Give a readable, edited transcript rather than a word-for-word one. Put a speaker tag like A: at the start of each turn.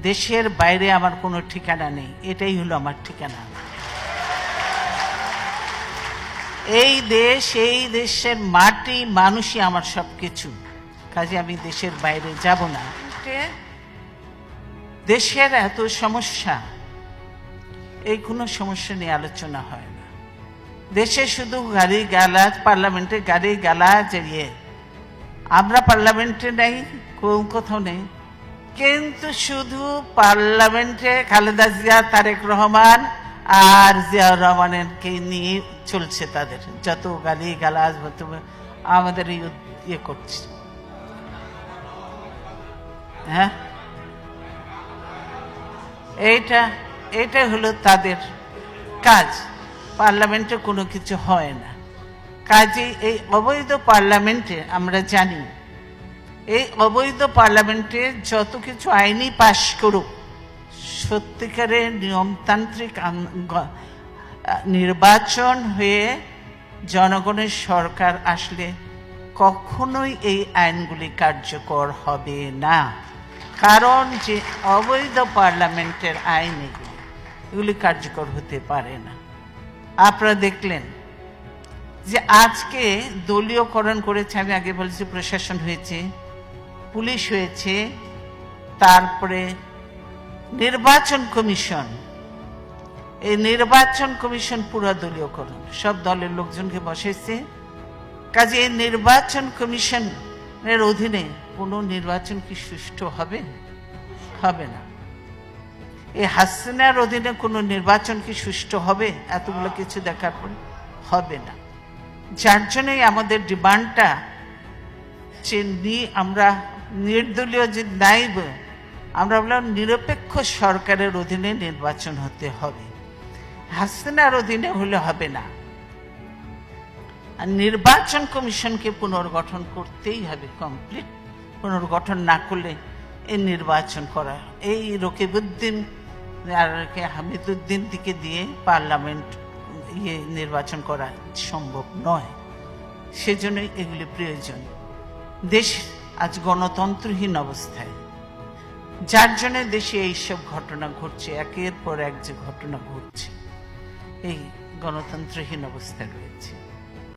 A: দেশের বাইরে আমার কোনো ঠিকানা নেই, এটাই হলো আমার ঠিকানা। এই দেশ, এই দেশের মাটি মানুষই আমার সবকিছু, কাজে আমি দেশের বাইরে যাব না। দেশের এত সমস্যা, এই কোনো সমস্যা নিয়ে আলোচনা হয় না। দেশে শুধু গাড়ি গালাজ, পার্লামেন্টে গাড়ি গালাজ, আমরা পার্লামেন্টে নেই, কোথাও নেই, কিন্তু শুধু পার্লামেন্টে খালেদা জিয়া, তারেক রহমান আর জিয়াউর রহমানকে নিয়ে চলছে তাদের যত গালি গালাজ, আমাদের ইয়ে করছে। হ্যাঁ, এইটা হলো তাদের কাজ। পার্লামেন্টে কোনো কিছু হয় না। কাজে এই অবৈধ পার্লামেন্টে আমরা জানি, এই অবৈধ পার্লামেন্টে যত কিছু আইনি পাশ করুক, সত্যিকারের নিয়মতান্ত্রিক নির্বাচন হয়ে জনগণের সরকার আসলে কখনোই এই আইনগুলি কার্যকর হবে না। কারণ যে অবৈধ পার্লামেন্টের আইন এগুলি কার্যকর হতে পারে না। আপনারা দেখলেন যে আজকে দলীয়করণ করেছে, আমি আগে বলেছি প্রশাসন হয়েছে, পুলিশ হয়েছে, তারপরে নির্বাচন কমিশন। এই নির্বাচন কমিশন পুরো দলীয়করণ, সব দলের লোকজনকে বসেছে। কাজে এই নির্বাচন কমিশনের অধীনে কোনো নির্বাচন কি সুষ্ঠু হবে? হবে না। এই হাসিনার অধীনে কোনো নির্বাচন কি সুষ্ঠু হবে? এতগুলো কিছু দেখার পরে হবে না। যার জন্যই আমাদের ডিমান্ডটা যে আমরা নির্দলীয় যে নাইব, আমরা বললাম নিরপেক্ষ সরকারের অধীনে নির্বাচন হতে হবে, হাসিনার অধীনে হলে হবে না। আর নির্বাচন কমিশনকে পুনর্গঠন করতেই হবে, কমপ্লিট পুনর্গঠন না করলে এই নির্বাচন করা, এই রকিবউদ্দিন আর হামিদুদ্দিন থেকে দিয়ে পার্লামেন্ট নির্বাচন করা সম্ভব নয়। সেজন্যই এগুলি প্রয়োজন। দেশ আজ গণতন্ত্রহীন অবস্থায়, যার জন্য দেশে এইসব ঘটনা ঘটছে, একের পর এক যে ঘটনা ঘটছে, এই গণতন্ত্রহীন অবস্থায় রয়েছে।